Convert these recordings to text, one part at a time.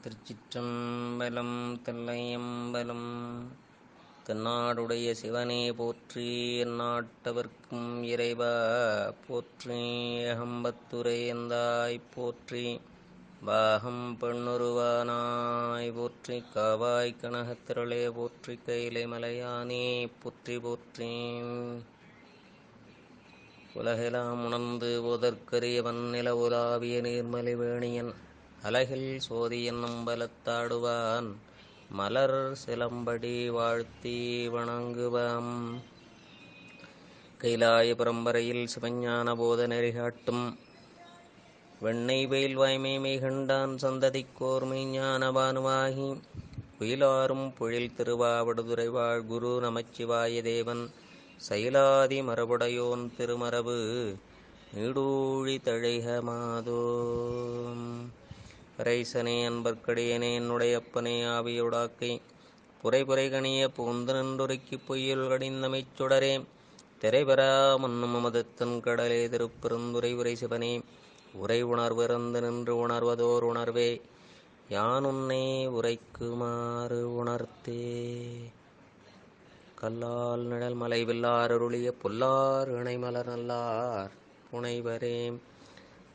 திருச்சிற்றம்பலம் தில்லையம்பலம். தென்னாடுடைய சிவனே போற்றி, எந்நாட்டவர்க்கும் இறைவா போற்றி. அகம்பத்துரை எந்தாய் போற்றி, பாகம் பெண்ணுருவானாய் போற்றி. காவாய் கனகத்திரளே போற்றி, கைலை மலையானே போற்றி போற்றி. உலகெலாம் உணர்ந்து ஓதற்கரியவன் நில உலாவிய நீர்மலை வேணியன், அலகில் சோதியன் அம்பலத்தாடுவான் மலர் சிலம்படி வாழ்த்தி வணங்குவாம். கைலாய பரம்பரையில் சிவஞான போத நெறிகாட்டும் வெண்ணெய் வெயில் வாய்மை கண்டான் சந்ததிக்கோர் மெய்ஞான பானுவாகி, குயிலாரும் பொழில் திருவாவடுதுறை வாழ் குரு நமச்சிவாய தேவன் சைலாதி மரபுடையோன் திருமரபு நீடூழி தழைக மாதோ. ரைசனே அன்பர்க்கடியனே என்னுடையப்பனே ஆவியுடாக்கை புரை கணிய பூந்து நின்றுரைக்கு பொய்யுள் கடிந்தமைச் சுடரே, திரைபெறா மன்னும் அமதத்தன் கடலே திருப்பெருந்துரை உரை சிவனே. உரை உணர்விறந்து நின்று உணர்வதோர் உணர்வே, யானுன்னை உரைக்குமாறு உணர்த்தே. கல்லால் நிழல் மலை வில்லார் அருளிய பொல்லார் இணைமலர் நல்லார் புனைவரே.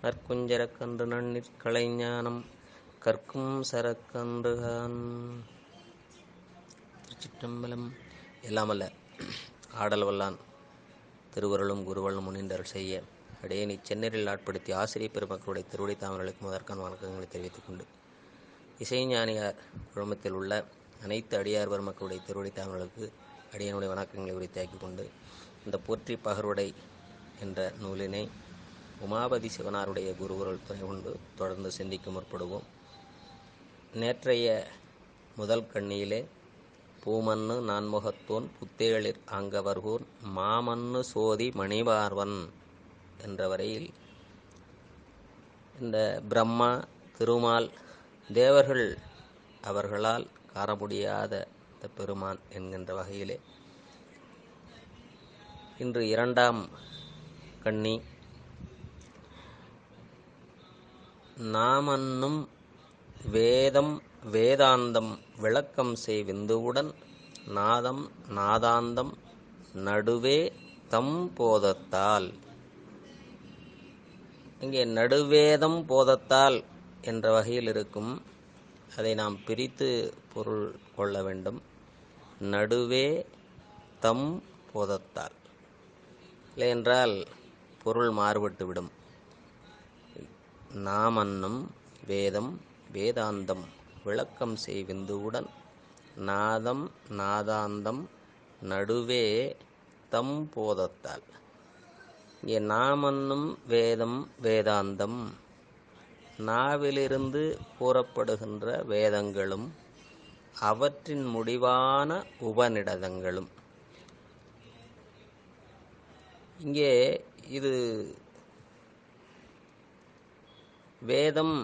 நற்குஞ்சரக்கன்று நன்னிற் கலைஞானம் கற்கும் சரக்கன்றுகான். திருச்சிற்றம்பலம். எல்லாமல்ல ஆடல் வல்லான் திருவருளும் குருவருளும் முன்னின்றல் செய்ய அடையேனை சென்னரில் ஆட்படுத்தி ஆசிரியர் பெருமக்களுடைய திருவடி தாமர்களுக்கு முதற்கான வணக்கங்களை தெரிவித்துக் கொண்டு, இசைஞானியார் குழுமத்தில் உள்ள அனைத்து அடியார் பெருமக்களுடைய திருவடி தாமர்களுக்கு அடியனுடைய வணக்கங்களை உரித்தாக்கிக் கொண்டு, இந்த போற்றி பகர்வுடை என்ற நூலினை உமாபதி சிவனாருடைய குருகுரல் துணை கொண்டு தொடர்ந்து சிந்திக்க முற்படுவோம். நேற்றைய முதல் கண்ணியிலே பூமன்னு நான்முகத்தோன் புத்தேளிர் அங்கவர்கூர் மாமன்னு சோதி மணிவார்வன் என்ற வரையில் இந்த பிரம்மா திருமால் தேவர்கள் அவர்களால் காண முடியாத பெருமான் என்கின்ற வகையிலே இன்று இரண்டாம் கண்ணி நாமன்னும் வேதம் வேதாந்தம் விளக்கம் செய் விந்துவுடன் நாதம் நாதாந்தம் நடுவே தம் போதத்தால். இங்கே நடுவேதம் போதத்தால் என்ற வகையில் இருக்கும். அதை நாம் பிரித்து பொருள் கொள்ள வேண்டும். நடுவே தம் போதத்தால் இல்லையென்றால் பொருள் மாறுபட்டுவிடும். நாமன்னும் வேதம் வேதாந்தம் விளக்கம் செய் விந்துவுடன் நாதம் நாதாந்தம் நடுவே தம் போதத்தால். இங்கே நாமன்னும் வேதம் வேதாந்தம் நாவிலிருந்து கூறப்படுகின்ற வேதங்களும் அவற்றின் முடிவான உபநிடதங்களும். இங்கே இது வேதம்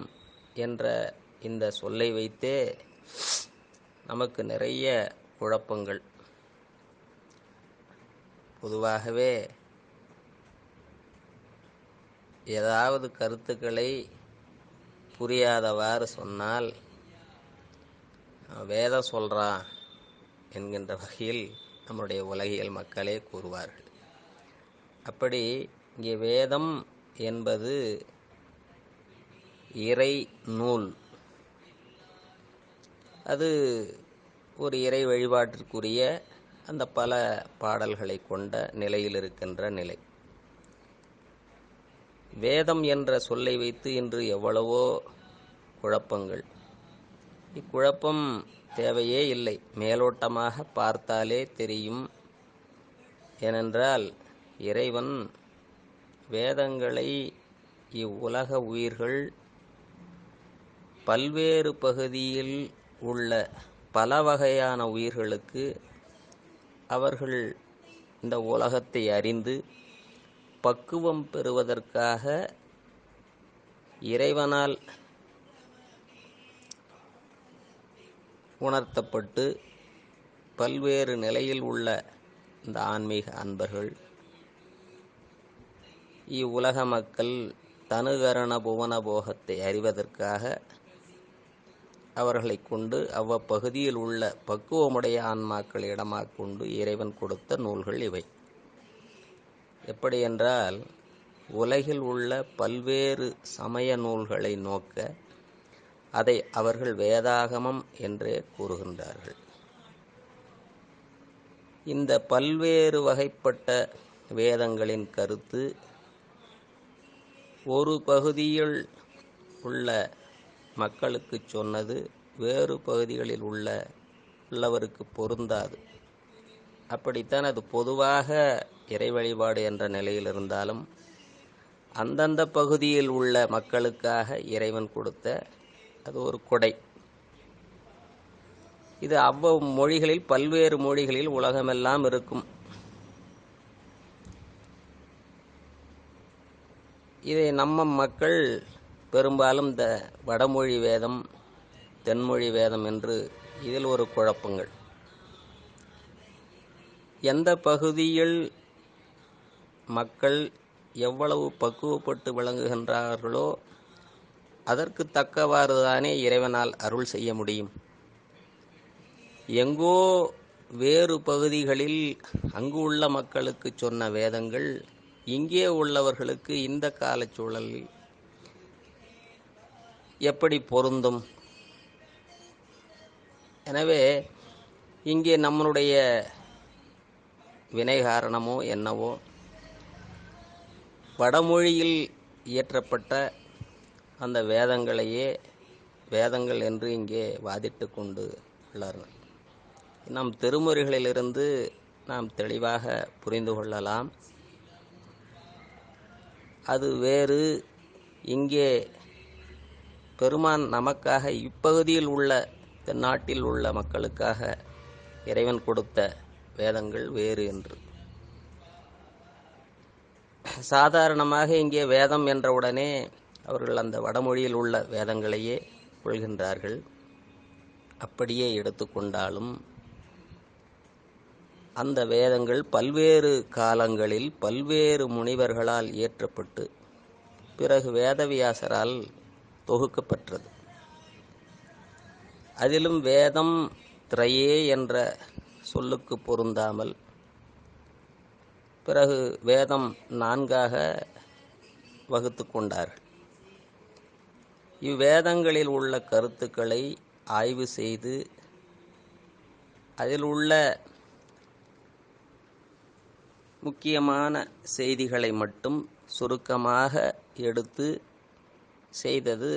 என்ற இந்த சொல்லை வைத்தே நமக்கு நிறைய குழப்பங்கள். பொதுவாகவே ஏதாவது கருத்துக்களை புரியாதவாறு சொன்னால் வேதம் சொல்கிறான் என்கின்ற வகையில் நம்முடைய உலகியல் மக்களே கூறுவார்கள். அப்படி இங்கே வேதம் என்பது இறை நூல். அது ஒரு இறை வழிபாட்டிற்குரிய அந்த பல பாடல்களை கொண்ட நிலையில் இருக்கின்ற நிலை. வேதம் என்ற சொல்லை வைத்து இன்று எவ்வளவோ குழப்பங்கள். இக்குழப்பம் தேவையே இல்லை, மேலோட்டமாக பார்த்தாலே தெரியும். ஏனென்றால் இறைவன் வேதங்களை இவ்வுலக உயிர்கள் பல்வேறு பகுதியில் உள்ள பல வகையான உயிர்களுக்கு அவர்கள் இந்த உலகத்தை அறிந்து பக்குவம் பெறுவதற்காக இறைவனால் உணர்த்தப்பட்டு பல்வேறு நிலையில் உள்ள இந்த ஆன்மீக அன்பர்கள் இவ்வுலக மக்கள் தனுகரண புவன போகத்தை அறிவதற்காக அவர்களை கொண்டு அவ்வப்பகுதியில் உள்ள பக்குவமுடைய ஆன்மாக்களை இடமாக கொண்டு இறைவன் கொடுத்த நூல்கள் இவை. எப்படி என்றால், உலகில் உள்ள பல்வேறு சமய நூல்களை நோக்க அதை அவர்கள் வேதாகமம் என்றே கூறுகின்றார்கள். இந்த பல்வேறு வகைப்பட்ட வேதங்களின் கருத்து ஒரு பகுதியில் உள்ள மக்களுக்கு சொன்னது வேறு பகுதிகளில் உள்ளவருக்கு பொருந்தாது. அப்படித்தான் அது பொதுவாக இறை வழிபாடு என்ற நிலையில் இருந்தாலும் அந்தந்த பகுதியில் உள்ள மக்களுக்காக இறைவன் கொடுத்த அது ஒரு கொடை. இது அவ்வளவு மொழிகளில், பல்வேறு மொழிகளில் உலகமெல்லாம் இருக்கும். இதை நம்ம மக்கள் பெரும்பாலும் இந்த வடமொழி வேதம், தென்மொழி வேதம் என்று இதில் ஒரு குழப்பங்கள். எந்த பகுதியில் மக்கள் எவ்வளவு பக்குவப்பட்டு விளங்குகின்றார்களோ அதற்கு தக்கவாறு தானே இறைவனால் அருள் செய்ய முடியும். எங்கோ வேறு பகுதிகளில் அங்கு உள்ள மக்களுக்கு சொன்ன வேதங்கள் இங்கே உள்ளவர்களுக்கு இந்த காலச்சூழலில் எப்படி பொருந்தும்? எனவே இங்கே நம்முடைய வினை காரணமோ என்னவோ வடமொழியில் இயற்றப்பட்ட அந்த வேதங்களையே வேதங்கள் என்று இங்கே வாதிட்டு கொண்டு உள்ளார்கள். நம் திருமுறைகளிலிருந்து நாம் தெளிவாக புரிந்து கொள்ளலாம். அது வேறு. இங்கே பெருமான் நமக்காக இப்பகுதியில் உள்ள நாட்டில் உள்ள மக்களுக்காக இறைவன் கொடுத்த வேதங்கள் வேறு என்று. சாதாரணமாக இங்கே வேதம் என்றவுடனே அவர்கள் அந்த வடமொழியில் உள்ள வேதங்களையே கொள்கின்றார்கள். அப்படியே எடுத்துக்கொண்டாலும் அந்த வேதங்கள் பல்வேறு காலங்களில் பல்வேறு முனிவர்களால் இயற்றப்பட்டு பிறகு வேதவியாசரால் தொகுக்கப்பட்டது. அதிலும் வேதம் திரையே என்ற சொல்லுக்கு பொருந்தாமல் பிறகு வேதம் 4ஆக வகுத்து கொண்டார்கள். இவ்வேதங்களில் உள்ள கருத்துக்களை ஆய்வு செய்து அதில் உள்ள முக்கியமான செய்திகளை மட்டும் சுருக்கமாக எடுத்து செய்தது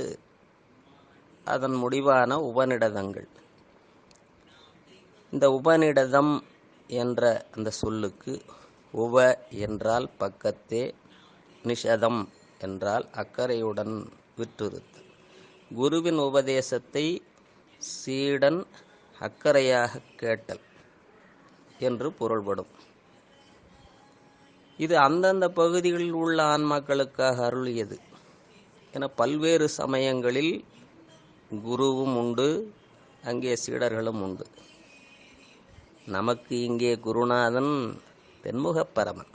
அதன் முடிவான உபநிடதங்கள். இந்த உபநிடதம் என்ற அந்த சொல்லுக்கு உப என்றால் பக்கத்தே, நிஷதம் என்றால் அக்கறையுடன் விற்றிருத்தல். குருவின் உபதேசத்தை சீடன் அக்கறையாக கேட்டல் என்று பொருள்படும். இது அந்தந்த பகுதிகளில் உள்ள ஆன்மாக்களுக்காக அருளியது என பல்வேறு சமயங்களில் குருவும் உண்டு, அங்கே சீடர்களும் உண்டு. நமக்கு இங்கே குருநாதன் தென்முகப்பரமன்.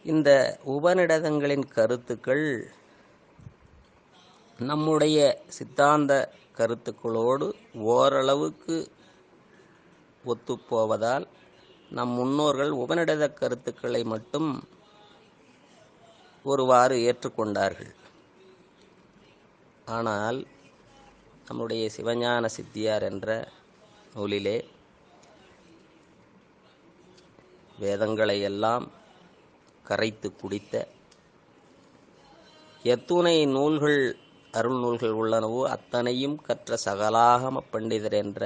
இந்த உபநிடதங்களின் கருத்துக்கள் நம்முடைய சித்தாந்த கருத்துக்களோடு ஓரளவுக்கு ஒத்துப்போவதால் நம் முன்னோர்கள் உபநிடத கருத்துக்களை மட்டும் ஒருவாறு ஏற்றுக்கொண்டார்கள். ஆனால் நம்முடைய சிவஞான சித்தியார் என்ற நூலிலே வேதங்களை எல்லாம் கரைத்து குடித்த எத்துணை நூல்கள் அருள் நூல்கள் உள்ளனவோ அத்தனையும் கற்ற சகலாகம பண்டிதர் என்ற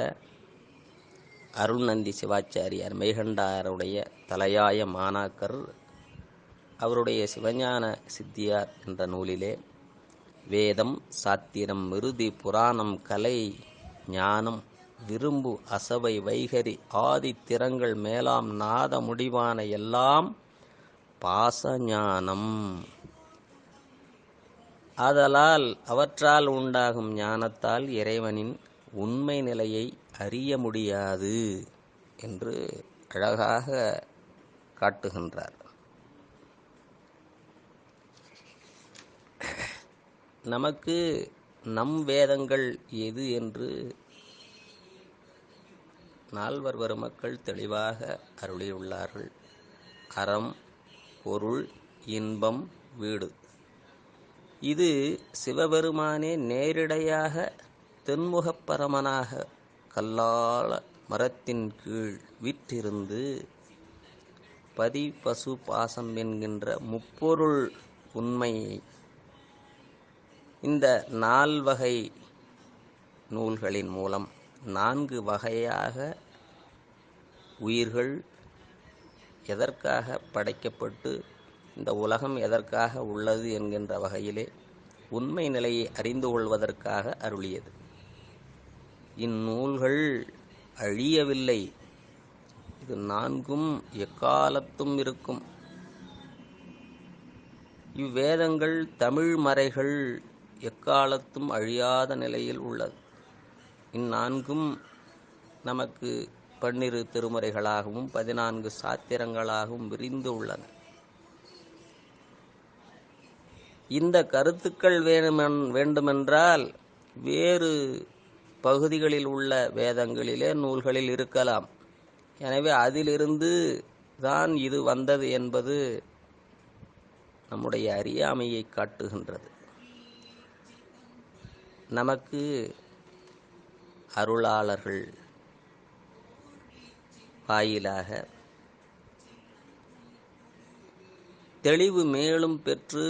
அருள்நந்தி சிவாச்சாரியார் மெய்கண்டாருடைய தலையாய மாணாக்கர் அவருடைய சிவஞான சித்தியார் என்ற நூலிலே வேதம், சாத்திரம், மிருதி, புராணம், கலை, ஞானம், விரும்பு, அசவை, வைகரி, ஆதி திறங்கள் மேலாம் நாத முடிவான எல்லாம் பாசஞானம். ஆதலால் அவற்றால் உண்டாகும் ஞானத்தால் இறைவனின் உண்மை நிலையை அறிய முடியாது என்று அழகாக காட்டுகின்றார். நமக்கு நம் வேதங்கள் எது என்று நால்வர் பெருமக்கள் தெளிவாக அருளியுள்ளார்கள். அறம், பொருள், இன்பம், வீடு. இது சிவபெருமானே நேரிடையாக தென்முகப் பரமனாக கல்லால மரத்தின் கீழ் விற்றிருந்து பதி, பசு, பாசம் என்கின்ற முப்பொருள் உண்மையை இந்த 4 வகை நூல்களின் மூலம் 4 வகையாக உயிர்கள் எதற்காக படைக்கப்பட்டு இந்த உலகம் எதற்காக உள்ளது என்கின்ற வகையிலே உண்மை நிலையை அறிந்து கொள்வதற்காக அருளியது. இந்நூல்கள் அழியவில்லை. இது 4ம் எக்காலத்தும் இருக்கும். இவ்வேதங்கள் தமிழ் மறைகள் எக்காலத்தும் அழியாத நிலையில் உள்ளது. இந்நான்கும் நமக்கு 12 திருமுறைகளாகவும் 14 சாத்திரங்களாகவும் விரிந்து உள்ளன. இந்த கருத்துக்கள் வேண்டுமென்றால் வேறு பகுதிகளில் உள்ள வேதங்களிலே நூல்களில் இருக்கலாம். எனவே அதிலிருந்து தான் இது வந்தது என்பது நம்முடைய அறியாமையை காட்டுகின்றது. நமக்கு அருளாளர்கள் வாயிலாக தெளிவு மேலும் பெற்று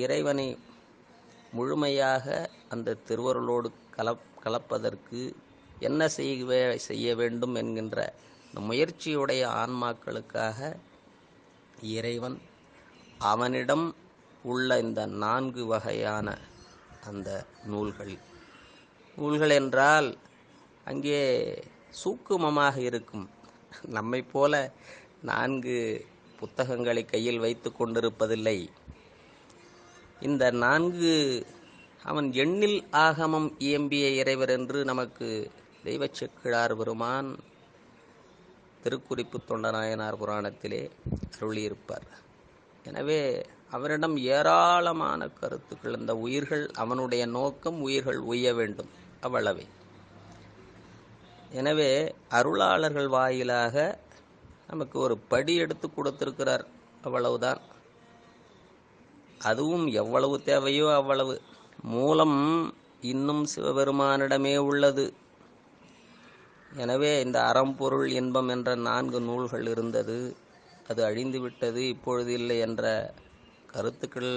இறைவனை முழுமையாக அந்த திருவருளோடு கலப்பதற்கு என்ன செய்ய வேண்டும் என்கின்ற முயற்சியுடைய ஆன்மாக்களுக்காக இறைவன் அவனிடம் உள்ள இந்த 4 வகையான அந்த நூல்கள் என்றால் அங்கே சூக்குமமாக இருக்கும். நம்மை போல 4 புத்தகங்களை கையில் வைத்து கொண்டிருப்பதில்லை. இந்த 4 அவன் எண்ணில் ஆகமம் இயம்பிய இறைவர் என்று நமக்கு தெய்வச் செக்கிழார் பெருமான் திருக்குறிப்பு தொண்டநாயனார் புராணத்திலே அருளியிருப்பார். எனவே அவரிடம் ஏராளமான கருத்துக்கள். இந்த உயிர்கள், அவனுடைய நோக்கம் உயிர்கள் உய்ய வேண்டும், அவ்வளவே. எனவே அருளாளர்கள் வாயிலாக நமக்கு ஒரு படி எடுத்து கொடுத்திருக்கிறார், அவ்வளவுதான். அதுவும் எவ்வளவு தேவையோ அவ்வளவு. மூலம் இன்னும் சிவபெருமானிடமே உள்ளது. எனவே இந்த அறம், பொருள், இன்பம் என்ற 4 நூல்கள் இருந்தது. அது அழிந்துவிட்டது, இப்பொழுது இல்லை என்ற கருத்துக்கள்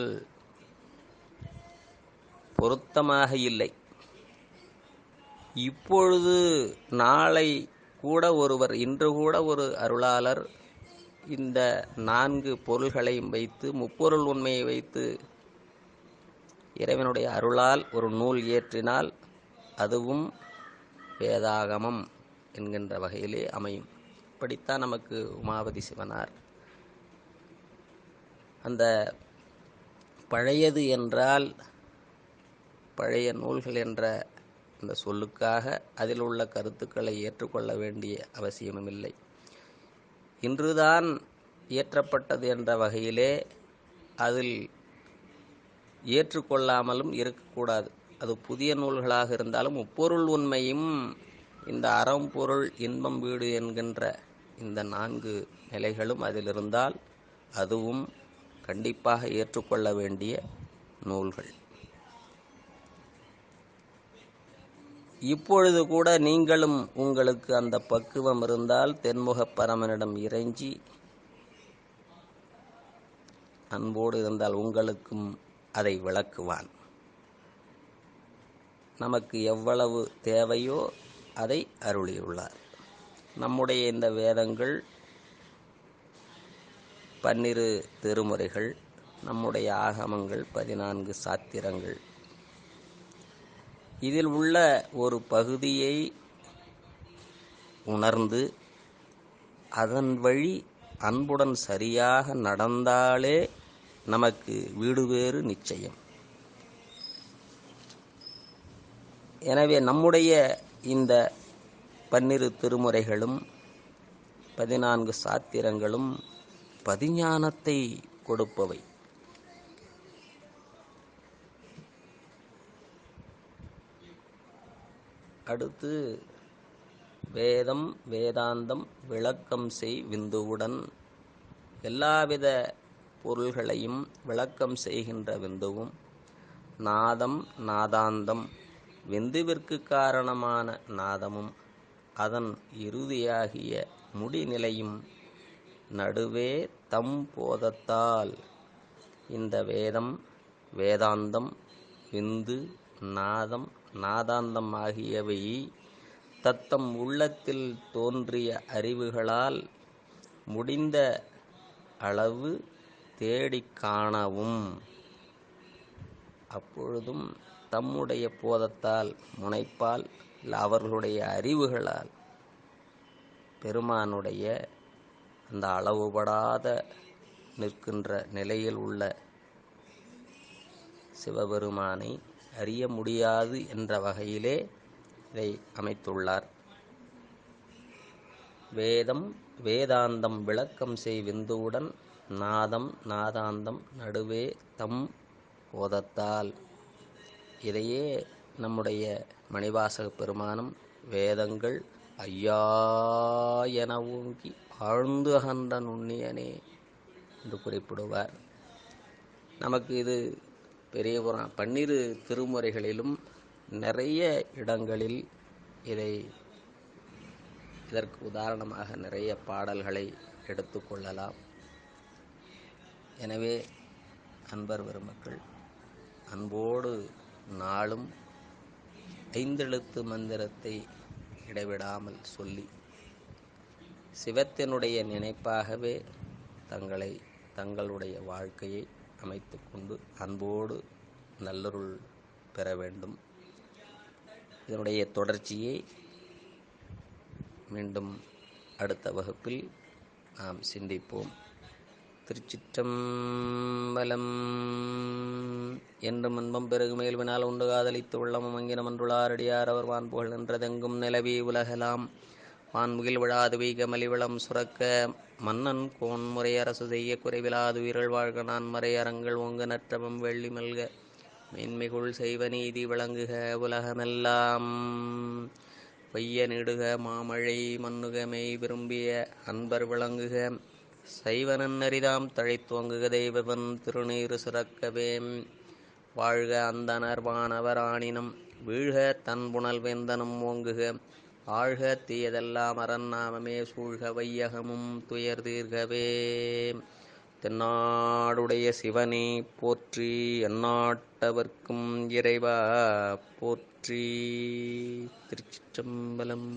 பொருத்தமாக இல்லை. இப்பொழுது நாளை கூட ஒருவர், இன்று கூட ஒரு அருளாளர் இந்த 4 பொருள்களையும் வைத்து, முப்பொருள் உண்மையை வைத்து இறைவனுடைய அருளால் ஒரு நூல் இயற்றினால் அதுவும் வேதாகமம் என்கின்ற வகையிலே அமையும். இப்படித்தான் நமக்கு உமாபதி சிவனார் அந்த பழையது என்றால் பழைய நூல்கள் என்ற அந்த சொல்லுக்காக அதில் உள்ள கருத்துக்களை ஏற்றுக்கொள்ள வேண்டிய அவசியமும் இல்லை. இன்றுதான் இயற்றப்பட்டது என்ற வகையிலே அதில் ஏற்றுக்கொள்ளாமலும் இருக்கக்கூடாது. அது புதிய நூல்களாக இருந்தாலும் முப்பொருள் உண்மையும் இந்த அறம், பொருள், இன்பம், வீடு என்கின்ற இந்த 4 நிலைகளும் அதில் இருந்தால் அதுவும் கண்டிப்பாக ஏற்றுக்கொள்ள வேண்டிய நூல்கள். இப்பொழுது கூட நீங்களும் உங்களுக்கு அந்த பக்குவம் இருந்தால் தென்முகப் பரமனிடம் இறைஞ்சி அன்போடு இருந்தால் உங்களுக்கும் அதை விளக்குவான். நமக்கு எவ்வளவு தேவையோ அதை அருளியுள்ளார். நம்முடைய இந்த வேதங்கள் 12 திருமுறைகள், நம்முடைய ஆகமங்கள் 14 சாத்திரங்கள். இதில் உள்ள ஒரு பகுதியை உணர்ந்து அதன் வழி அன்புடன் சரியாக நடந்தாலே நமக்கு வீடு வேறு நிச்சயம். எனவே நம்முடைய இந்த 12 திருமுறைகளும் 14 சாத்திரங்களும் பதிஞானத்தை கொடுப்பவை. அடுத்து வேதம் வேதாந்தம் விளக்கம் செய் விந்துவுடன், எல்லாவித பொருள்களையும் விளக்கம் செய்கின்ற விந்துவும், நாதம் நாதாந்தம் விந்துவிற்கு காரணமான நாதமும், அதன் இறுதியாகிய முடிநிலையும் நடுவே தம் போதத்தால், இந்த வேதம் வேதாந்தம் விந்து நாதம் நாதாந்தம் ஆகியவை தத்தம் உள்ளத்தில் தோன்றிய அறிவுகளால் முடிந்த அளவு தேடிக் காணவும், அப்பொழுதும் தம்முடைய போதத்தால் முனைப்பால் அவர்களுடைய அறிவுகளால் பெருமானுடைய அந்த அளவுபடாத நிற்கின்ற நிலையில் உள்ள சிவபெருமானை அறிய முடியாது என்ற வகையிலே இதை அமைத்துள்ளார். வேதம் வேதாந்தம் விளக்கம் செய் விந்துவுடன், நாதம் நாதாந்தம் நடுவே தம் போதத்தால். இதையே நம்முடைய மணிவாசக பெருமானும் வேதங்கள் ஐயா என ஓங்கி ஆழ்ந்து அகன்ற நுண்ணியனே என்று குறிப்பிடுவார். நமக்கு இது பெரிய புராணம் 12 திருமுறைகளிலும் நிறைய இடங்களில் இதற்கு உதாரணமாக நிறைய பாடல்களை எடுத்துக்கொள்ளலாம். எனவே அன்பர் பெருமக்கள் அன்போடு நாளும் 5 எழுத்து மந்திரத்தை இடைவிடாமல் சொல்லி சிவத்தினுடைய நினைப்பாகவே தங்களுடைய வாழ்க்கையை அமைத்து கொண்டு அன்போடு நல்லருள் பெற வேண்டும். இதனுடைய தொடர்ச்சியை மீண்டும் அடுத்த வகுப்பில் நாம் சிந்திப்போம். திருச்சிற்றம்பலம். என்றும் இன்பம் பெருகு மேல்வினால் உண்டு காதலித்து உள்ளமும் அங்கினம் அன்றுளாரடியார் அவர் வான்புகழ் நின்றதெங்கும் நிலவி உலகலாம் வான்முகில் விழாது வீக மலிவளம் சுரக்க மன்னன் கோன் முறை அரசு செய்ய குறைவிலாது உயிர்கள் வாழ்க நான் மறை அரங்கள் ஒங்கு நற்றவம் வெள்ளி மல்க மேன்மைகுள் செய்வ நீதி விளங்குக உலகமெல்லாம் பைய நீடுக மாமழை மன்னுக மெய் விரும்பிய அன்பர் விளங்குக சைவனன் நெறிதாம் தழைத்துவங்குக தெய்வவன் திருநீறு சுரக்கவே வாழ்க அந்தனர் வானவர் ஆணினம் வீழ்க தன் புனல் வேந்தனும் ஓங்குக ஆழ்க தீயதெல்லாம் அரண் நாமமே சூழ்க வையகமும் துயர் தீர்கவே. தென்னாடுடைய சிவனே போற்றி, எந்நாட்டவர்க்கும் இறைவா போற்றி. திருச்சிற்றம்பலம்.